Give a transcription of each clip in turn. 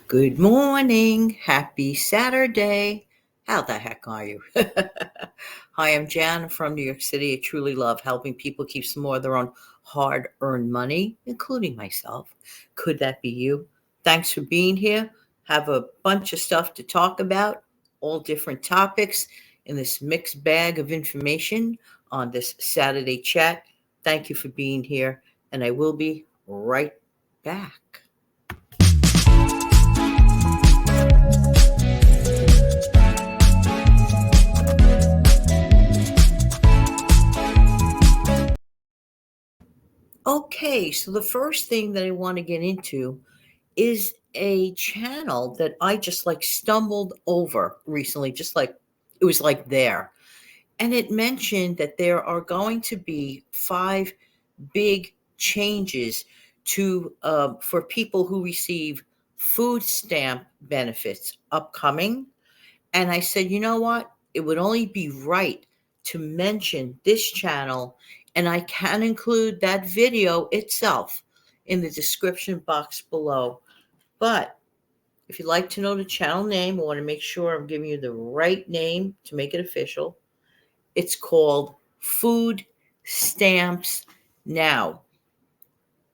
Good morning. Happy Saturday. How the heck are you? Hi, I'm Jan from New York City. I truly love helping people keep some more of their own hard earned money, including myself. Could that be you? Thanks for being here. Have a bunch of stuff to talk about, all different topics in this mixed bag of information on this Saturday chat. Thank you for being here, and I will be right back. Okay, so the first thing that I want to get into is a channel that I just like stumbled over recently, just like it was like there. And it mentioned that there are going to be five big changes to for people who receive food stamp benefits upcoming. And I said, you know what? It would only be right to mention this channel, and I can include that video itself in the description box below. But if you'd like to know the channel name, I want to make sure I'm giving you the right name to make it official. It's called Food Stamps Now.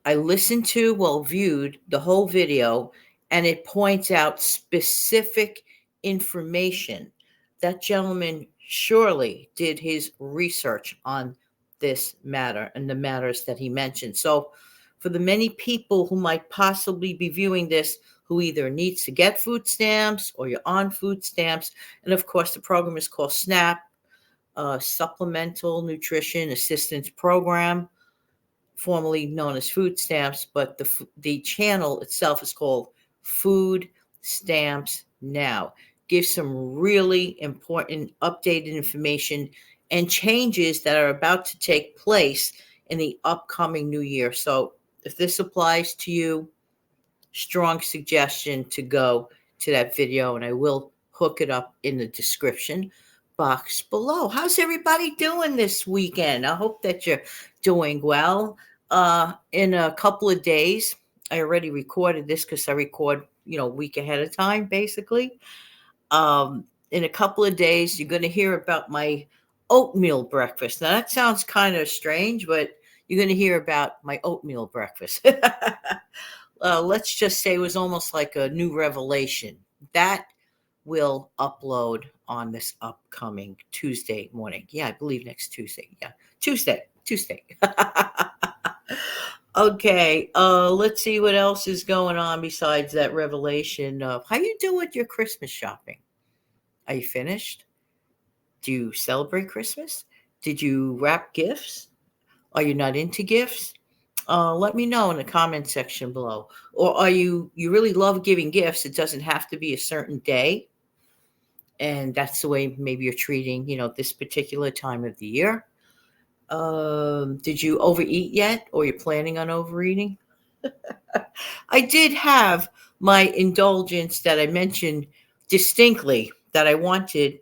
I listened to, well, viewed the whole video, and it points out specific information. That gentleman surely did his research on this matter and the matters that he mentioned. So, for the many people who might possibly be viewing this, who either needs to get food stamps or you're on food stamps, and of course, the program is called SNAP, Supplemental Nutrition Assistance Program, formerly known as food stamps, but the channel itself is called Food Stamps Now. Gives some really important updated information and changes that are about to take place in the upcoming new year. So if this applies to you, strong suggestion to go to that video, and I will hook it up in the description box below. How's everybody doing this weekend? I hope that you're doing well. In a couple of days, I already recorded this because I record, a week ahead of time, basically. In a couple of days, you're going to hear about my oatmeal breakfast. Now, that sounds kind of strange, but you're going to hear about my oatmeal breakfast. Let's just say it was almost like a new revelation. That will upload on this upcoming Tuesday morning. Yeah, I believe next Tuesday. Yeah, Tuesday. Okay, let's see what else is going on besides that revelation. How you doing with your Christmas shopping? Are you finished? Do you celebrate Christmas? Did you wrap gifts? Are you not into gifts? Let me know in the comment section below. Or are you really love giving gifts? It doesn't have to be a certain day, and that's the way maybe you're treating, this particular time of the year. Did you overeat yet, or you're planning on overeating? I did have my indulgence that I mentioned distinctly that I wanted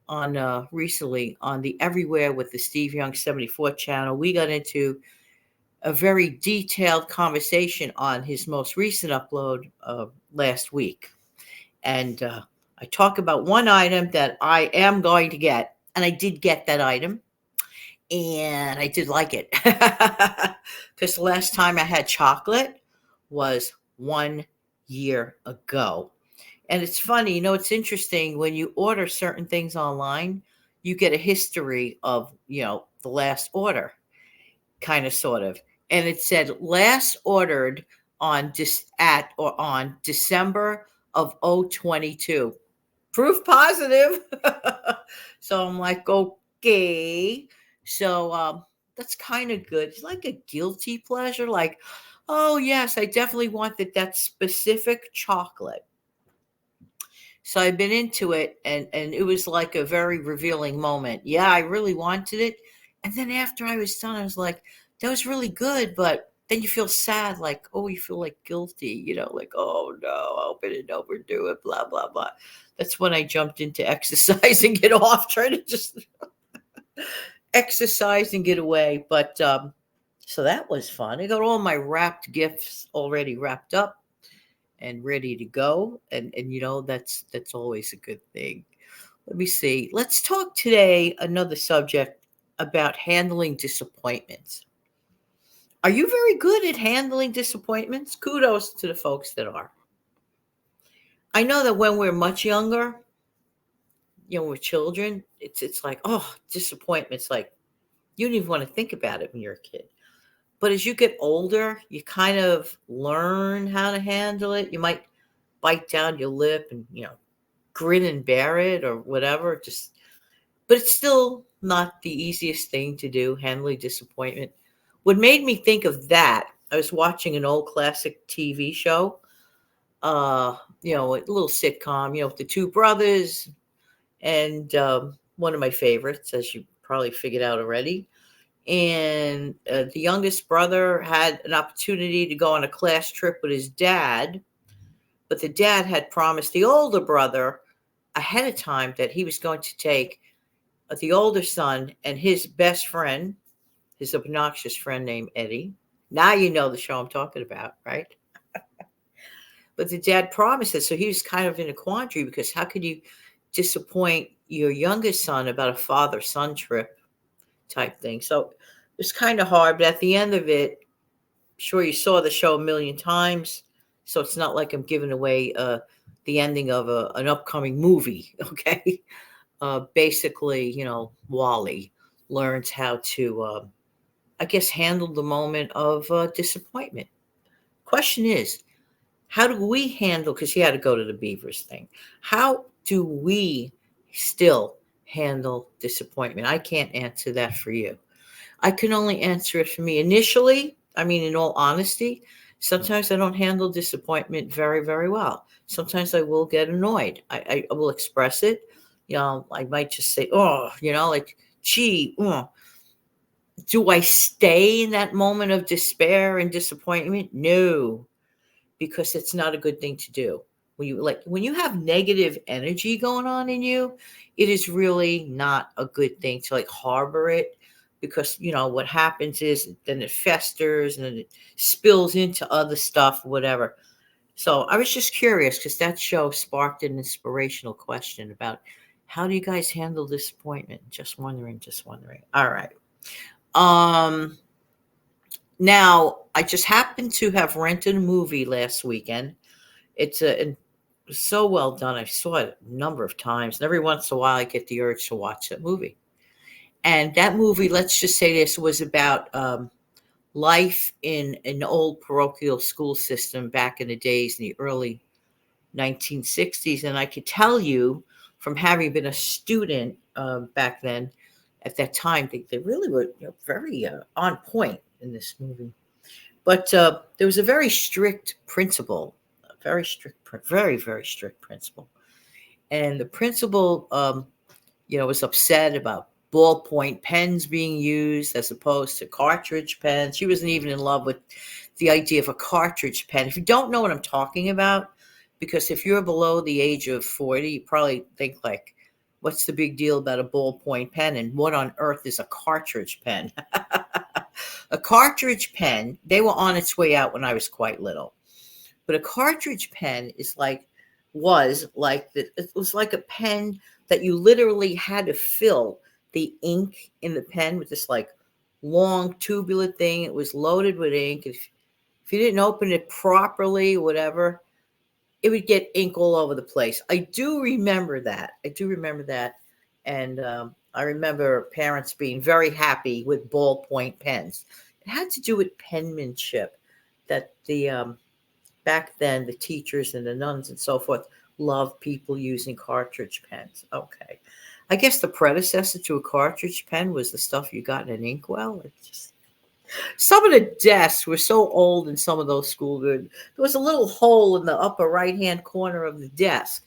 on recently on the Everywhere with the Steve Young 74 channel. We got into a very detailed conversation on his most recent upload last week. And I talk about one item that I am going to get, and I did get that item, and I did like it. Because the last time I had chocolate was 1 year ago. And it's funny, it's interesting when you order certain things online, you get a history of, the last order, kind of, sort of. And it said last ordered on December of 022. Proof positive. So I'm like, okay. So that's kind of good. It's like a guilty pleasure. Like, oh, yes, I definitely wanted that specific chocolate. So I've been into it, and it was like a very revealing moment. Yeah, I really wanted it. And then after I was done, I was like, that was really good. But then you feel sad, like, oh, you feel like guilty, like, oh, no, I hope I didn't overdo it, blah, blah, blah. That's when I jumped into exercise and get off, trying to just exercise and get away. But so that was fun. I got all my wrapped gifts already wrapped up. and ready to go. And that's always a good thing. Let me see. Let's talk today another subject about handling disappointments. Are you very good at handling disappointments? Kudos to the folks that are. I know that when we're much younger, we're children, it's like, oh, disappointments, like you don't even want to think about it when you're a kid. But as you get older, you kind of learn how to handle it. You might bite down your lip and, grin and bear it or whatever. But it's still not the easiest thing to do, handling disappointment. What made me think of that, I was watching an old classic TV show, a little sitcom, with the two brothers, and one of my favorites, as you probably figured out already. And the youngest brother had an opportunity to go on a class trip with his dad, but the dad had promised the older brother ahead of time that he was going to take the older son and his best friend, his obnoxious friend named Eddie. Now you know the show I'm talking about, right? But the dad promised it, so he was kind of in a quandary because how could you disappoint your youngest son about a father-son trip type thing? So it's kind of hard, but at the end of it, sure, you saw the show a million times, so it's not like I'm giving away the ending of an upcoming movie, okay? Basically, Wally learns how to, I guess, handle the moment of disappointment. Question is, how do we handle, because he had to go to the Beavers thing, how do we still handle disappointment? I can't answer that for you. I can only answer it for me. Initially, I mean, in all honesty, sometimes I don't handle disappointment very, very well. Sometimes I will get annoyed. I will express it. I might just say, oh, like, gee, do I stay in that moment of despair and disappointment? No, because it's not a good thing to do. When you have negative energy going on in you, it is really not a good thing to harbor it, because what happens is then it festers and then it spills into other stuff, whatever. So I was just curious because that show sparked an inspirational question about how do you guys handle disappointment? Just wondering, just wondering. All right. Um Now I just happened to have rented a movie last weekend. And so well done. I saw it a number of times, and every once in a while I get the urge to watch that movie. And that movie, let's just say this, was about life in an old parochial school system back in the days in the early 1960s. And I could tell you from having been a student back then, at that time, they really were very on point in this movie. But there was a very strict principal, a very strict, very, very strict principal. And the principal, was upset about ballpoint pens being used as opposed to cartridge pens. She wasn't even in love with the idea of a cartridge pen. If you don't know what I'm talking about, because if you're below the age of 40, you probably think like, what's the big deal about a ballpoint pen? And what on earth is a cartridge pen? A cartridge pen, they were on its way out when I was quite little. But a cartridge pen it was like a pen that you literally had to fill the ink in the pen with this like long tubular thing. It was loaded with ink. If you didn't open it properly, whatever, it would get ink all over the place. I do remember that. And I remember parents being very happy with ballpoint pens. It had to do with penmanship, that the back then the teachers and the nuns and so forth loved people using cartridge pens. Okay. I guess the predecessor to a cartridge pen was the stuff you got in an inkwell. It's just some of the desks were so old in some of those schools. There was a little hole in the upper right-hand corner of the desk.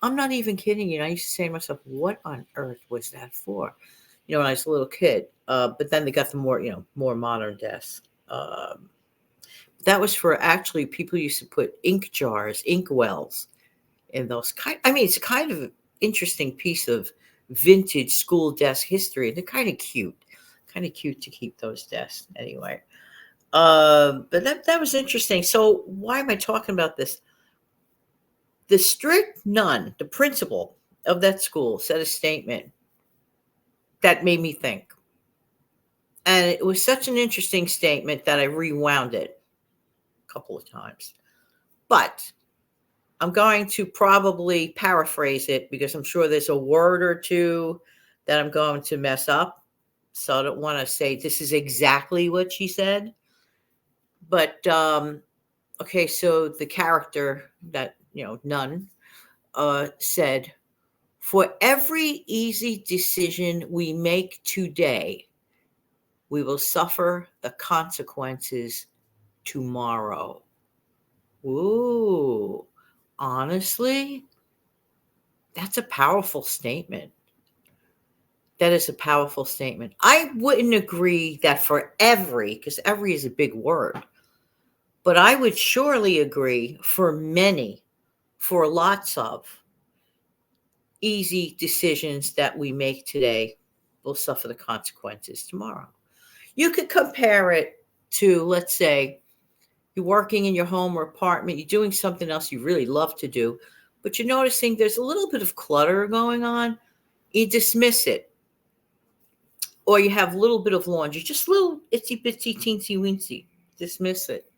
I'm not even kidding you. I used to say to myself, what on earth was that for? When I was a little kid. But then they got the more modern desks. That was for actually people used to put ink jars, ink wells in those it's a kind of interesting piece of vintage school desk history. They're kind of cute to keep those desks anyway. But that was interesting. So why am I talking about this? The strict nun, the principal of that school, said a statement that made me think. And it was such an interesting statement that I rewound it a couple of times. But I'm going to probably paraphrase it because I'm sure there's a word or two that I'm going to mess up. So I don't want to say this is exactly what she said. But okay, so the character that, nun, said, for every easy decision we make today, we will suffer the consequences tomorrow. Ooh, honestly, that's a powerful statement. That is a powerful statement. I wouldn't agree that for every, because every is a big word, but I would surely agree for many, for lots of easy decisions that we make today will suffer the consequences tomorrow. You could compare it to, let's say, you're working in your home or apartment, you're doing something else you really love to do, but you're noticing there's a little bit of clutter going on. You dismiss it. Or you have a little bit of laundry, just little itsy bitsy teensy weensy. Dismiss it.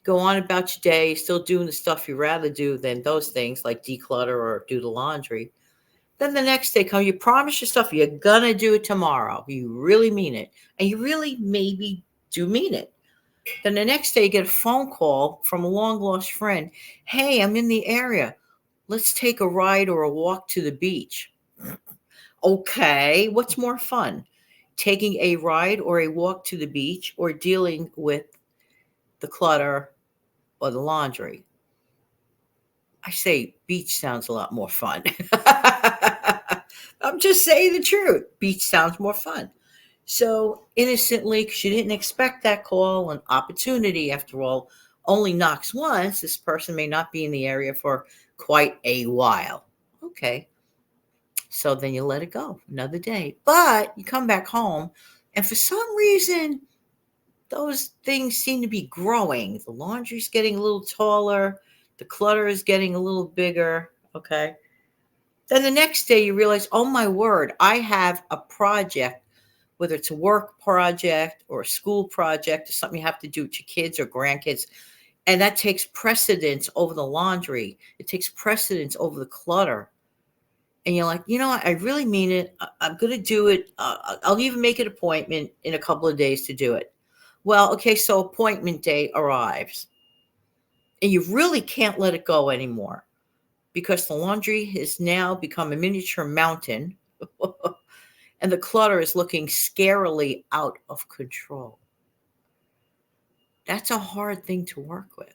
Go on about your day, still doing the stuff you rather do than those things like declutter or do the laundry. Then the next day comes, you promise yourself you're gonna do it tomorrow. You really mean it. And you really maybe do mean it. Then the next day you get a phone call from a long lost friend. Hey, I'm in the area. Let's take a ride or a walk to the beach. Okay, what's more fun? Taking a ride or a walk to the beach or dealing with the clutter or the laundry? I say beach sounds a lot more fun. I'm just saying the truth. Beach sounds more fun. So innocently, because you didn't expect that call, an opportunity, after all, only knocks once. This person may not be in the area for quite a while. Okay. So then you let it go another day. But you come back home, and for some reason, those things seem to be growing. The laundry's getting a little taller, the clutter is getting a little bigger. Okay. Then the next day, you realize, oh my word, I have a project, whether it's a work project or a school project or something you have to do with your kids or grandkids. And that takes precedence over the laundry, it takes precedence over the clutter. And you're like, you know what? I really mean it. I'm going to do it. I'll even make an appointment in a couple of days to do it. Well, okay, so appointment day arrives, and you really can't let it go anymore because the laundry has now become a miniature mountain, and the clutter is looking scarily out of control. That's a hard thing to work with.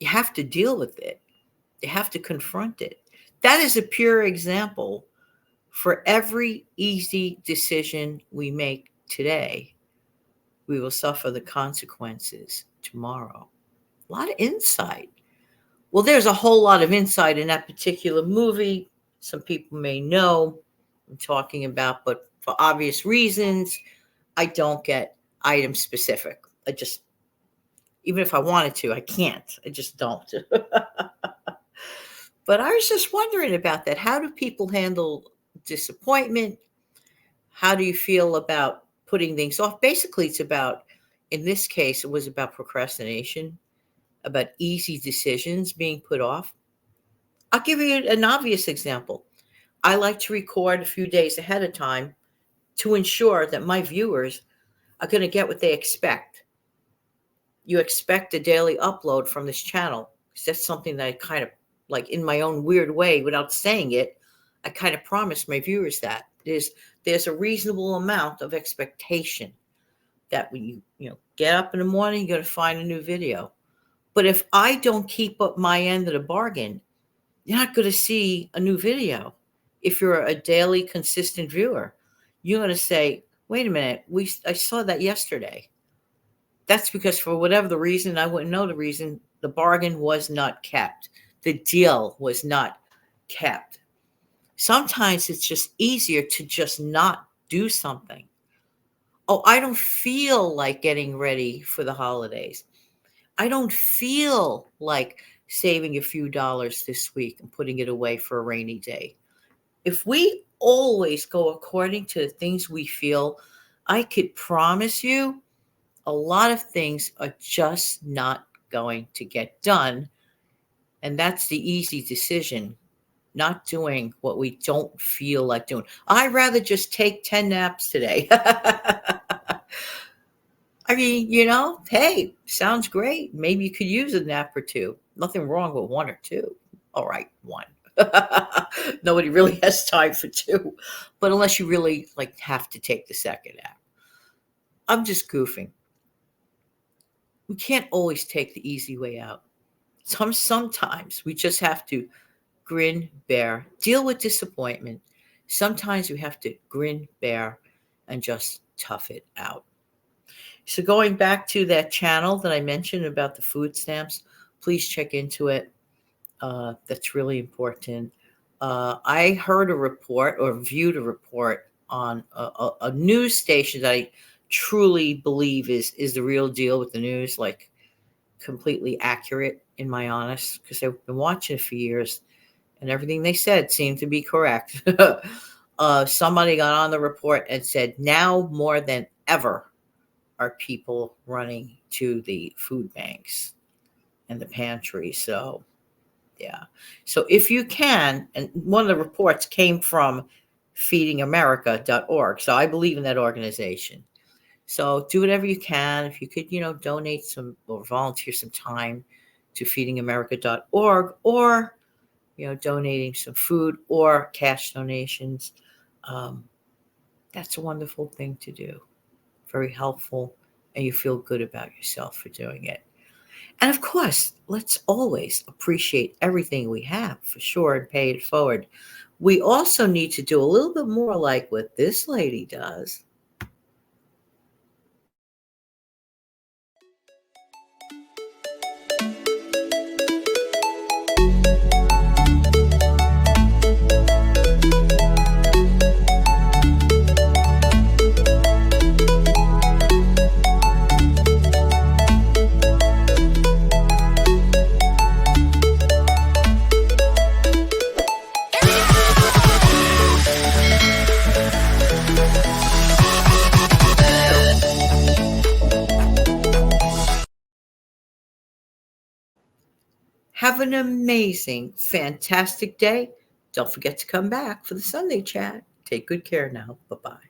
You have to deal with it, you have to confront it. That is a pure example. For every easy decision we make today, we will suffer the consequences tomorrow. A lot of insight. Well, there's a whole lot of insight in that particular movie. Some people may know I'm talking about, but for obvious reasons, I don't get item specific. I just, even if I wanted to, I can't. I just don't. But I was just wondering about that. How do people handle disappointment? How do you feel about putting things off? Basically, it's about, in this case, it was about procrastination, about easy decisions being put off. I'll give you an obvious example. I like to record a few days ahead of time to ensure that my viewers are going to get what they expect. You expect a daily upload from this channel, because that's something that I kind of, like, in my own weird way, without saying it, I kind of promise my viewers that there's a reasonable amount of expectation that when you get up in the morning, you're going to find a new video. But if I don't keep up my end of the bargain, you're not going to see a new video. If you're a daily consistent viewer, you're going to say, wait a minute, I saw that yesterday. That's because for whatever the reason, I wouldn't know the reason, the bargain was not kept. The deal was not kept. Sometimes it's just easier to just not do something. Oh, I don't feel like getting ready for the holidays. I don't feel like saving a few dollars this week and putting it away for a rainy day. If we always go according to the things we feel, I could promise you a lot of things are just not going to get done. And that's the easy decision, not doing what we don't feel like doing. I'd rather just take 10 naps today. I mean, hey, sounds great. Maybe you could use a nap or two. Nothing wrong with one or two. All right, one. Nobody really has time for two. But unless you really like have to take the second nap. I'm just goofing. We can't always take the easy way out. Sometimes we just have to grin, bear, deal with disappointment. Sometimes we have to grin, bear, and just tough it out. So going back to that channel that I mentioned about the food stamps, please check into it. That's really important. I heard a report or viewed a report on a news station that I truly believe is the real deal with the news, like completely accurate in my honest, because I've been watching it for years and everything they said seemed to be correct. Somebody got on the report and said, now more than ever are people running to the food banks and the pantry. So, yeah. So if you can, and one of the reports came from feedingamerica.org. So I believe in that organization. So do whatever you can. If you could, donate some or volunteer some time to feedingamerica.org, or, donating some food or cash donations. Um, that's a wonderful thing to do. Very helpful. And you feel good about yourself for doing it. And of course, let's always appreciate everything we have for sure and pay it forward. We also need to do a little bit more like what this lady does. Have an amazing, fantastic day. Don't forget to come back for the Sunday chat. Take good care now. Bye bye.